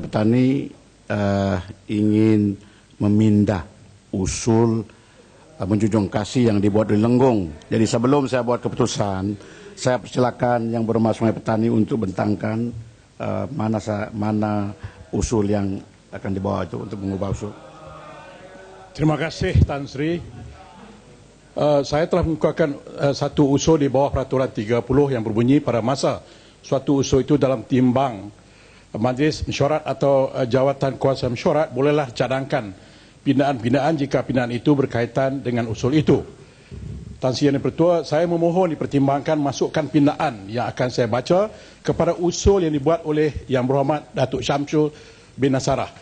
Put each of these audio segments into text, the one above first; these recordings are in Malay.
Petani ingin memindah usul menjunjung kasih yang dibuat oleh Lenggong. Jadi sebelum saya buat keputusan, saya persilakan yang berhormat Sungai Petani untuk bentangkan mana usul yang akan dibawa itu untuk mengubah usul. Terima kasih Tan Sri. Saya telah mengemukakan satu usul di bawah peraturan 30 yang berbunyi pada masa suatu usul itu dalam timbang Majlis Mesyuarat atau Jawatan Kuasa Mesyuarat bolehlah cadangkan pindaan-pindaan jika pindaan itu berkaitan dengan usul itu. Tan Sri Yang Pertua, saya memohon dipertimbangkan masukkan pindaan yang akan saya baca kepada usul yang dibuat oleh Yang Berhormat Datuk Syamsul bin Nasarah.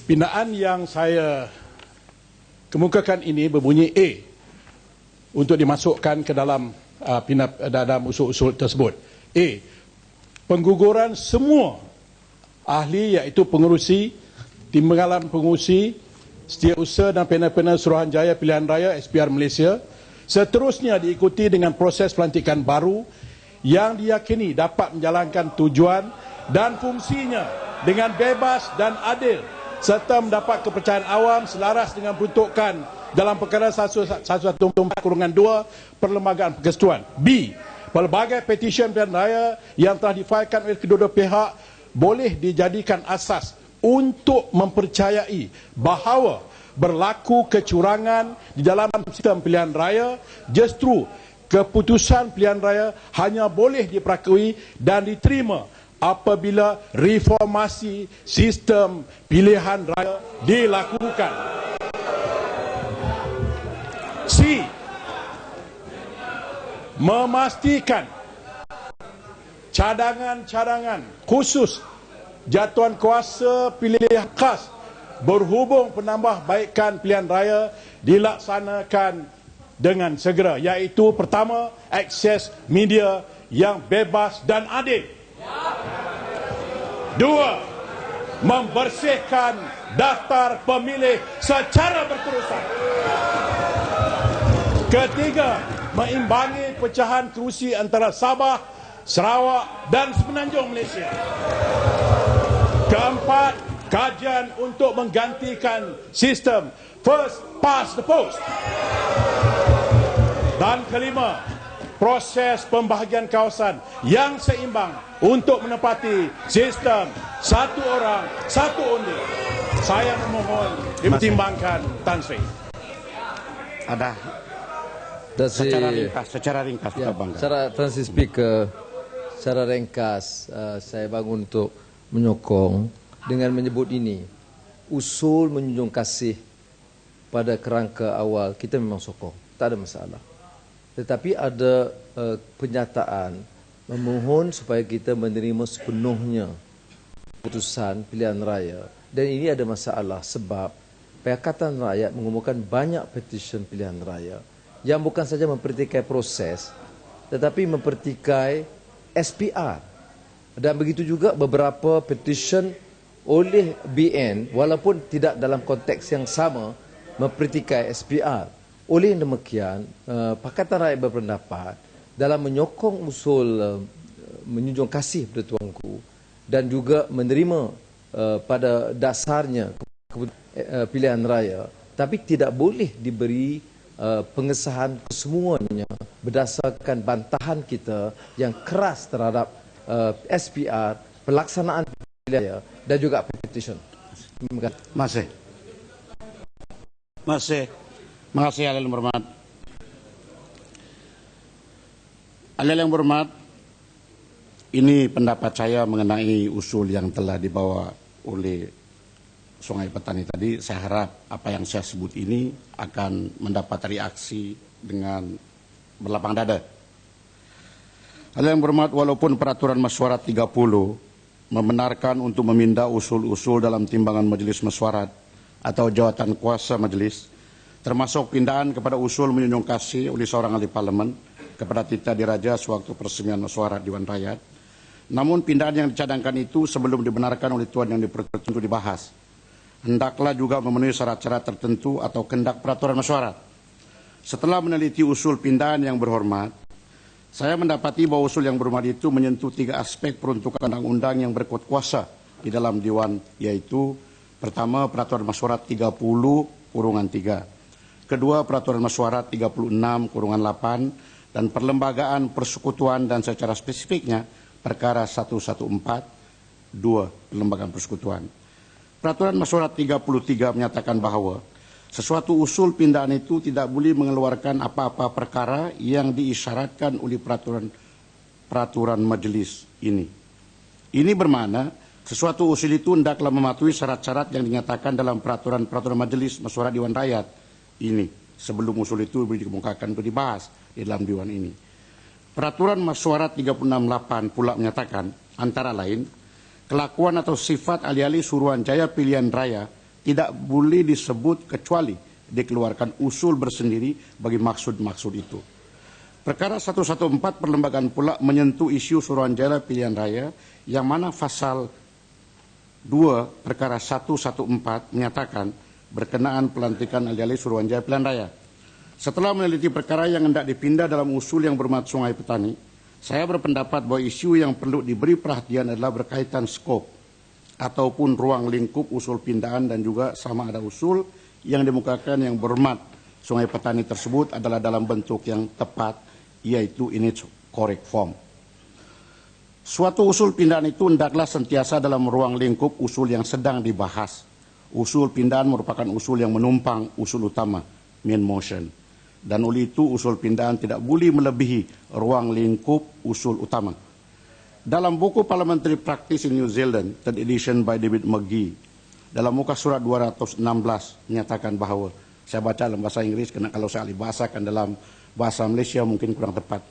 Pindaan yang saya kemukakan ini berbunyi A untuk dimasukkan ke dalam dalam usul-usul tersebut. A. Pengguguran semua ahli iaitu pengerusi, timbalan pengerusi, setiausaha dan panel-panel Suruhanjaya Pilihan Raya SPR Malaysia seterusnya diikuti dengan proses pelantikan baru yang diyakini dapat menjalankan tujuan dan fungsinya dengan bebas dan adil serta mendapat kepercayaan awam selaras dengan peruntukan dalam perkara 114/2 Perlembagaan Persekutuan. B. Pelbagai petisyen pilihan raya yang telah difailkan oleh kedua-dua pihak boleh dijadikan asas untuk mempercayai bahawa berlaku kecurangan di dalam sistem pilihan raya. Justru keputusan pilihan raya hanya boleh diperakui dan diterima apabila reformasi sistem pilihan raya dilakukan. C. Memastikan cadangan-cadangan khusus jatuhan kuasa pilihan khas berhubung penambahbaikan pilihan raya dilaksanakan dengan segera, iaitu pertama, akses media yang bebas dan adil. Dua, membersihkan daftar pemilih secara berterusan. Ketiga, mengimbangi pecahan kerusi antara Sabah, Sarawak dan Semenanjung Malaysia. Keempat, kajian untuk menggantikan sistem first past the post. Dan kelima, proses pembahagian kawasan yang seimbang untuk menepati sistem satu orang, satu undi. Saya memohon dipertimbangkan, Tan Sri. Ada secara ringkas ya, Tan Sri Speaker, secara ringkas saya bangun untuk menyokong dengan menyebut ini. Usul menjunjung kasih pada kerangka awal kita memang sokong, tak ada masalah. Tetapi ada penyataan memohon supaya kita menerima sepenuhnya putusan pilihan raya. Dan ini ada masalah sebab Pakatan Rakyat mengumumkan banyak petisyen pilihan raya yang bukan saja mempertikai proses tetapi mempertikai SPR. Dan begitu juga beberapa petisyen oleh BN walaupun tidak dalam konteks yang sama mempertikai SPR. Oleh yang demikian, Pakatan Rakyat berpendapat dalam menyokong usul menjunjung kasih pada tuanku dan juga menerima pada dasarnya pilihan raya, tapi tidak boleh diberi pengesahan kesemuanya berdasarkan bantahan kita yang keras terhadap SPR, pelaksanaan pilihan raya dan juga petition. Terima kasih. Terima kasih Ahli yang berhormat. Ahli yang berhormat, ini pendapat saya mengenai usul yang telah dibawa oleh Sungai Petani tadi. Saya harap apa yang saya sebut ini akan mendapat reaksi dengan berlapang dada. Ahli yang berhormat, walaupun peraturan mesyuarat 30 membenarkan untuk memindah usul-usul dalam timbangan Majlis Mesyuarat atau jawatan kuasa Majlis, termasuk pindaan kepada usul menjunjung kasih oleh seorang ahli parlimen kepada Tita Diraja sewaktu persemian mesyuarat Dewan Rakyat. Namun pindaan yang dicadangkan itu sebelum dibenarkan oleh tuan yang tertentu dibahas, hendaklah juga memenuhi syarat-syarat tertentu atau kehendak peraturan mesyuarat. Setelah meneliti usul pindaan yang berhormat, saya mendapati bahwa usul yang berhormat itu menyentuh 3 aspek peruntukan undang-undang yang berkuat kuasa di dalam Dewan, yaitu pertama Peraturan Mesyuarat 30/3, kedua Peraturan Mesyuarat 36/8, dan perlembagaan persekutuan dan secara spesifiknya perkara 114/2 perlembagaan persekutuan. Peraturan Mesyuarat 33 menyatakan bahwa sesuatu usul pindahan itu tidak boleh mengeluarkan apa-apa perkara yang diisyaratkan oleh peraturan majelis ini. Ini bermakna sesuatu usul itu hendaklah mematuhi syarat-syarat yang dinyatakan dalam peraturan majelis mesyuarat Dewan Rakyat ini sebelum usul itu dikemukakan untuk dibahas di dalam Dewan ini. Peraturan Mesyuarat 36/8 pula menyatakan antara lain kelakuan atau sifat alih-alih Suruhanjaya Pilihan Raya tidak boleh disebut kecuali dikeluarkan usul bersendiri bagi maksud-maksud itu. Perkara 114 perlembagaan pula menyentuh isu Suruhanjaya Pilihan Raya yang mana pasal 2 perkara 114 menyatakan berkenaan pelantikan alih-alih Suruhanjaya Pilihan Raya. Setelah meneliti perkara yang hendak dipindah dalam usul yang bermuat Sungai Petani, saya berpendapat bahwa isu yang perlu diberi perhatian adalah berkaitan skop ataupun ruang lingkup usul pindahan dan juga sama ada usul yang dimukakan yang bermuat Sungai Petani tersebut adalah dalam bentuk yang tepat, yaitu in its correct form. Suatu usul pindahan itu hendaklah sentiasa dalam ruang lingkup usul yang sedang dibahas. Usul pindahan merupakan usul yang menumpang usul utama, main motion. Dan oleh itu usul pindahan tidak boleh melebihi ruang lingkup usul utama. Dalam buku Parliamentary Practice in New Zealand, third edition by David McGee, dalam muka surat 216 menyatakan bahawa, saya baca dalam bahasa Inggris karena kalau saya alih bahasakan dalam bahasa Malaysia mungkin kurang tepat.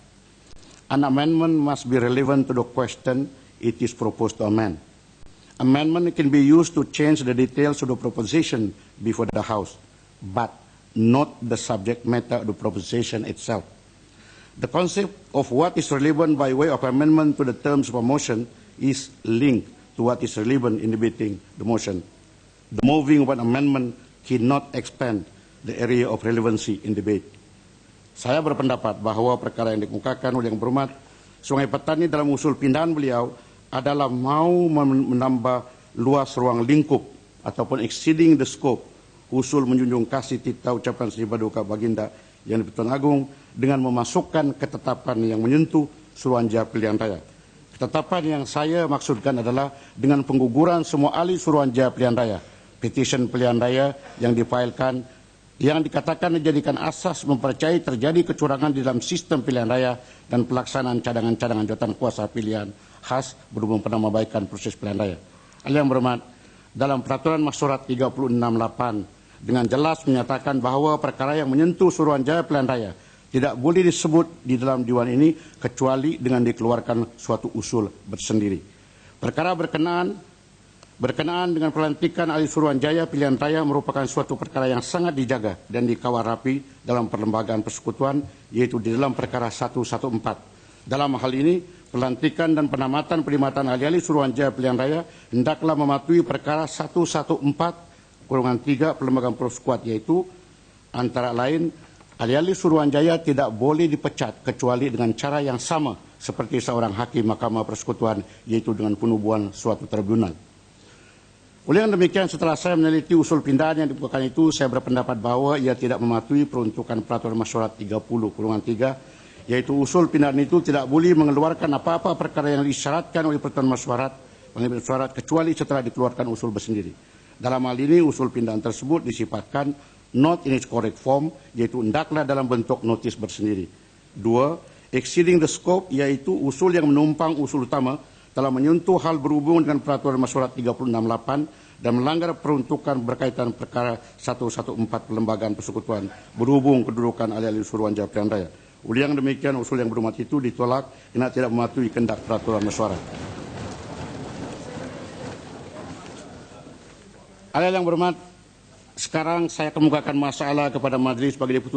An amendment must be relevant to the question it is proposed to amend. Amendment can be used to change the details of the proposition before the House, but not the subject matter of the proposition itself. The concept of what is relevant by way of amendment to the terms of a motion is linked to what is relevant in debating the motion. The moving of an amendment cannot expand the area of relevancy in debate. Saya berpendapat bahawa perkara yang dikemukakan oleh Yang Berhormat Sungai Petani dalam usul pindahan beliau adalah mau menambah luas ruang lingkup ataupun exceeding the scope usul menjunjung kasih titah ucapan Sri Paduka Baginda yang di-Pertuan Agong dengan memasukkan ketetapan yang menyentuh Suruhanjaya Pilihan Raya. Ketetapan yang saya maksudkan adalah dengan pengguguran semua ahli Suruhanjaya Pilihan Raya, petisi pilihan raya yang difailkan yang dikatakan dijadikan asas mempercayai terjadi kecurangan di dalam sistem pilihan raya dan pelaksanaan cadangan-cadangan jawatan kuasa pilihan khas berhubung penambahbaikan proses pilihan raya. Yang Berhormat, dalam Peraturan Mesyuarat 36/8 dengan jelas menyatakan bahawa perkara yang menyentuh Suruhanjaya Pilihan Raya tidak boleh disebut di dalam Dewan ini kecuali dengan dikeluarkan suatu usul bersendiri. Perkara berkenaan dengan pelantikan ahli Suruhanjaya Pilihan Raya merupakan suatu perkara yang sangat dijaga dan dikawal rapi dalam perlembagaan persekutuan, yaitu di dalam perkara 114. Dalam hal ini, pelantikan dan penamatan perkhidmatan ahli-ahli Suruhanjaya Pilihan Raya hendaklah mematuhi perkara 114/3 perlembagaan persekutuan, yaitu antara lain ahli-ahli Suruhanjaya tidak boleh dipecat kecuali dengan cara yang sama seperti seorang hakim Mahkamah Persekutuan, yaitu dengan penubuhan suatu tribunal. Oleh yang demikian, setelah saya meneliti usul pindahan yang dibukakan itu, saya berpendapat bahawa ia tidak mematuhi peruntukan Peraturan Mesyuarat 30/3, yaitu usul pindahan itu tidak boleh mengeluarkan apa-apa perkara yang disyaratkan oleh Peraturan Mesyuarat kecuali setelah dikeluarkan usul bersendiri. Dalam hal ini, usul pindahan tersebut disifatkan not in its correct form, yaitu hendaklah dalam bentuk notis bersendiri. 2. Exceeding the scope, yaitu usul yang menumpang usul utama telah menyentuh hal berhubung dengan Peraturan Mesyuarat 36/8 dan melanggar peruntukan berkaitan perkara 114 perlembagaan persekutuan berhubung kedudukan ahli-ahli Suruhanjaya Pilihan Raya. Oleh yang demikian, usul yang berhormat itu ditolak karena tidak mematuhi kehendak Peraturan Mesyuarat. Yang berhormat, sekarang saya kemukakan masalah kepada Majelis bagi diputus